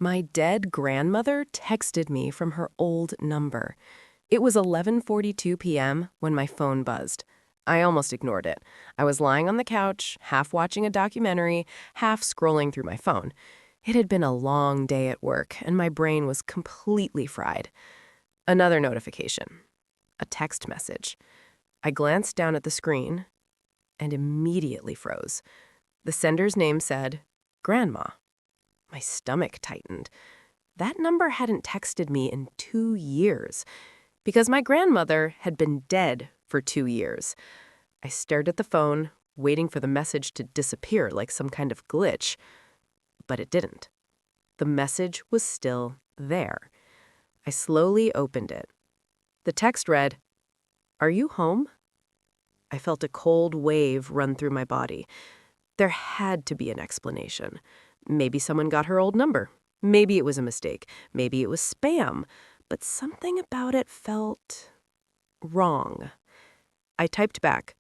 My dead grandmother texted me from her old number. It was 11:42 p.m. when my phone buzzed. I almost ignored it. I was lying on the couch, half watching a documentary, half scrolling through my phone. It had been a long day at work, and my brain was completely fried. Another notification. A text message. I glanced down at the screen and immediately froze. The sender's name said, Grandma. My stomach tightened. That number hadn't texted me in 2 years, because my grandmother had been dead for 2 years. I stared at the phone, waiting for the message to disappear like some kind of glitch. But it didn't. The message was still there. I slowly opened it. The text read, "Are you home?" I felt a cold wave run through my body. There had to be an explanation. Maybe someone got her old number. Maybe it was a mistake. Maybe it was spam. But something about it felt wrong. I typed back,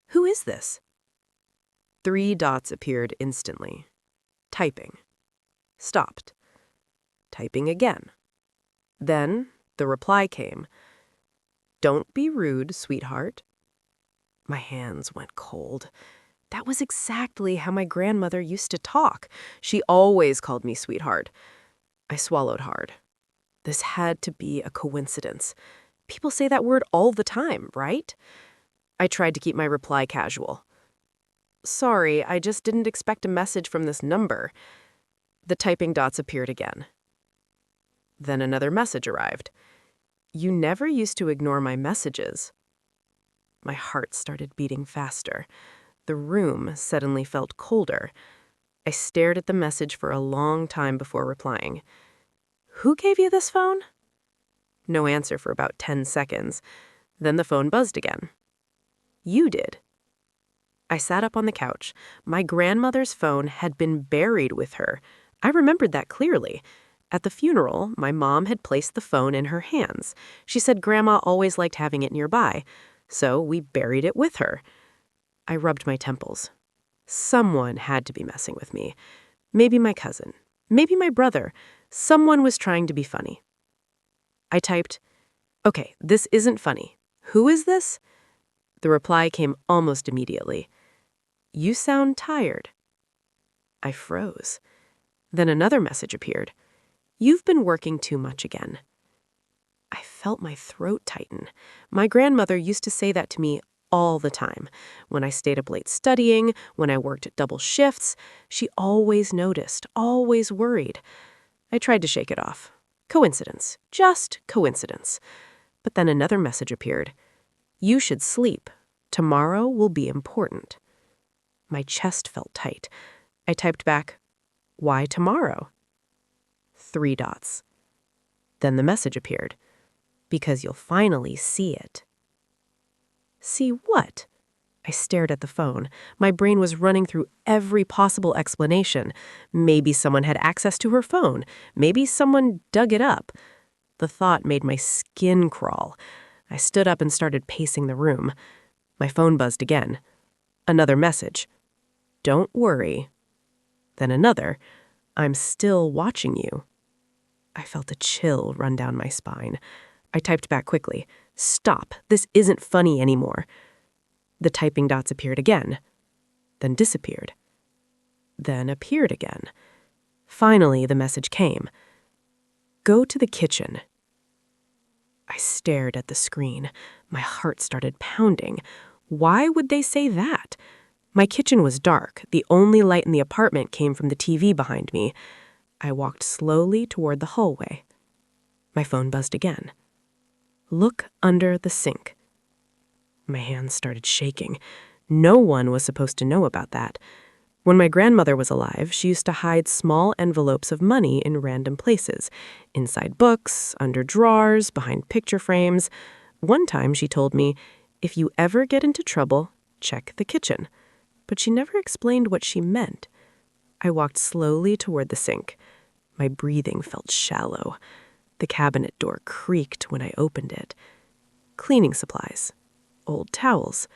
"Who is this?" 3 dots appeared instantly. Typing. Stopped. Typing again. Then the reply came. "Don't be rude, sweetheart." My hands went cold. That was exactly how my grandmother used to talk. She always called me sweetheart. I swallowed hard. This had to be a coincidence. People say that word all the time, right? I tried to keep my reply casual. "Sorry, I just didn't expect a message from this number." The typing dots appeared again. Then another message arrived. "You never used to ignore my messages." My heart started beating faster. The room suddenly felt colder. I stared at the message for a long time before replying. "Who gave you this phone?" No answer for about 10 seconds. Then the phone buzzed again. "You did." I sat up on the couch. My grandmother's phone had been buried with her. I remembered that clearly. At the funeral, my mom had placed the phone in her hands. She said Grandma always liked having it nearby, so we buried it with her. I rubbed my temples. Someone had to be messing with me. Maybe my cousin. Maybe my brother. Someone was trying to be funny. I typed, "Okay, this isn't funny. Who is this?" The reply came almost immediately. "You sound tired." I froze. Then another message appeared. "You've been working too much again." I felt my throat tighten. My grandmother used to say that to me all the time. When I stayed up late studying, when I worked double shifts, she always noticed, always worried. I tried to shake it off. Coincidence. Just coincidence. But then another message appeared. "You should sleep. Tomorrow will be important." My chest felt tight. I typed back, "Why tomorrow?" 3 dots. Then the message appeared. "Because you'll finally see it." See what? I stared at the phone. My brain was running through every possible explanation. Maybe someone had access to her phone. Maybe someone dug it up. The thought made my skin crawl. I stood up and started pacing the room. My phone buzzed again. Another message. "Don't worry." Then another. "I'm still watching you." I felt a chill run down my spine. I typed back quickly. "Stop. This isn't funny anymore." The typing dots appeared again, then disappeared, then appeared again. Finally, the message came. "Go to the kitchen." I stared at the screen. My heart started pounding. Why would they say that? My kitchen was dark. The only light in the apartment came from the TV behind me. I walked slowly toward the hallway. My phone buzzed again. "Look under the sink." My hands started shaking. No one was supposed to know about that. When my grandmother was alive, she used to hide small envelopes of money in random places, inside books, under drawers, behind picture frames. One time she told me, "If you ever get into trouble, check the kitchen." But she never explained what she meant. I walked slowly toward the sink. My breathing felt shallow. The cabinet door creaked when I opened it. Cleaning supplies, old towels,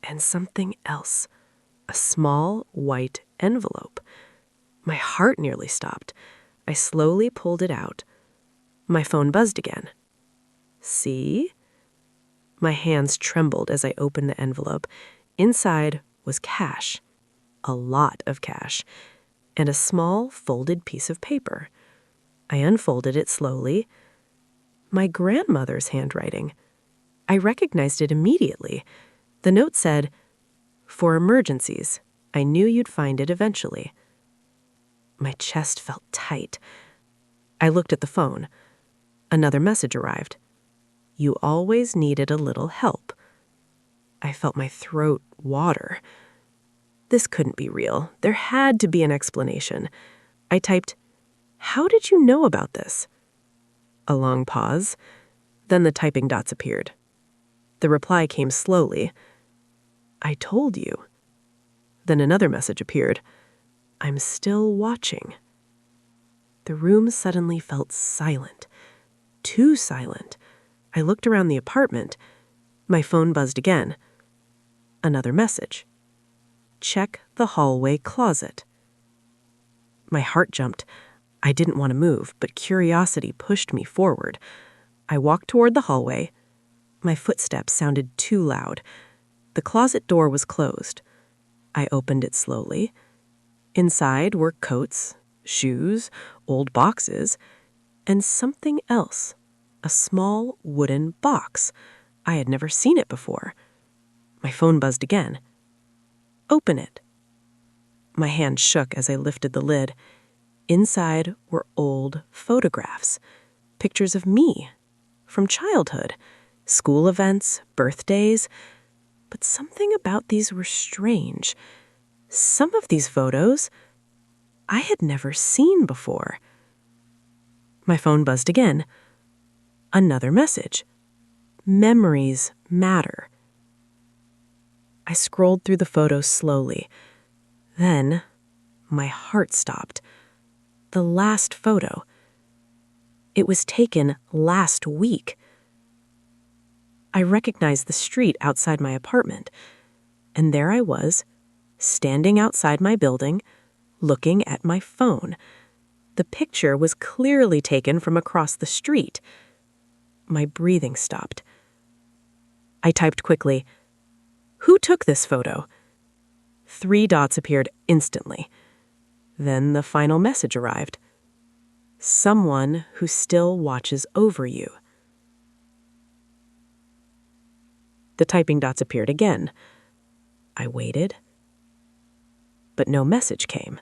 and something else. A small white envelope. My heart nearly stopped. I slowly pulled it out. My phone buzzed again. See? My hands trembled as I opened the envelope. Inside was cash, a lot of cash, and a small folded piece of paper. I unfolded it slowly. My grandmother's handwriting. I recognized it immediately. The note said, "For emergencies, I knew you'd find it eventually." My chest felt tight. I looked at the phone. Another message arrived. "You always needed a little help." I felt my throat water. This couldn't be real. There had to be an explanation. I typed, "How did you know about this?" A long pause. Then the typing dots appeared. The reply came slowly. "I told you." Then another message appeared. "I'm still watching." The room suddenly felt silent. Too silent. I looked around the apartment. My phone buzzed again. Another message. "Check the hallway closet." My heart jumped. I didn't want to move, but curiosity pushed me forward. I walked toward the hallway. My footsteps sounded too loud. The closet door was closed. I opened it slowly. Inside were coats, shoes, old boxes, and something else. A small wooden box. I had never seen it before. My phone buzzed again. "Open it." My hand shook as I lifted the lid. Inside were old photographs, pictures of me from childhood, school events, birthdays. But something about these were strange. Some of these photos I had never seen before. My phone buzzed again. Another message. "Memories matter." I scrolled through the photos slowly. Then my heart stopped. The last photo. It was taken last week. I recognized the street outside my apartment, and there I was, standing outside my building, looking at my phone. The picture was clearly taken from across the street. My breathing stopped. I typed quickly, "Who took this photo?" 3 dots appeared instantly. Then the final message arrived. "Someone who still watches over you." The typing dots appeared again. I waited, but no message came.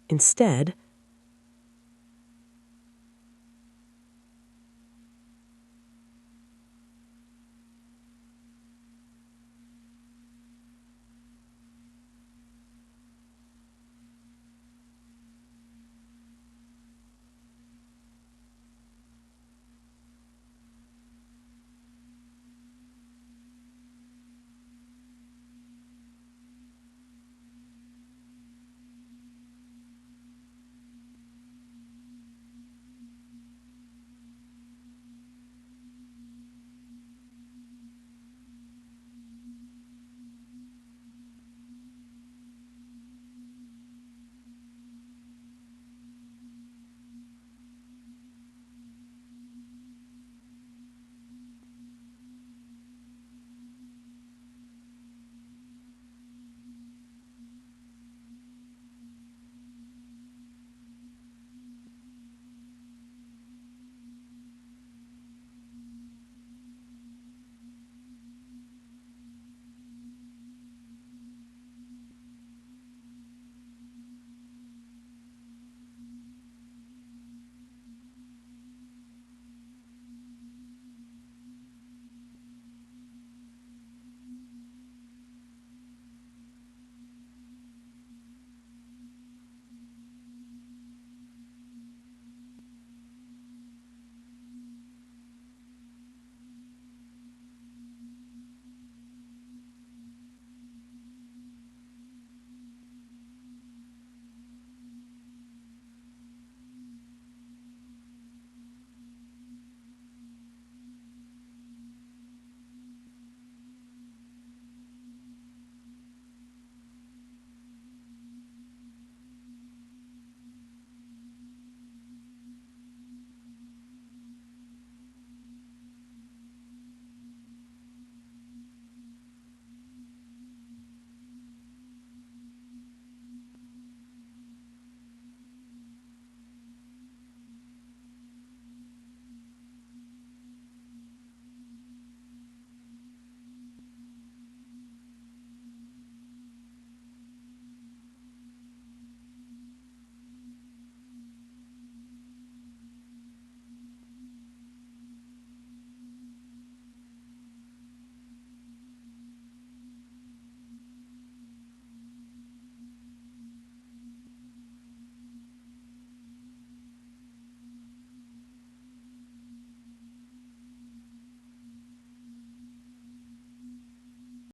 Instead,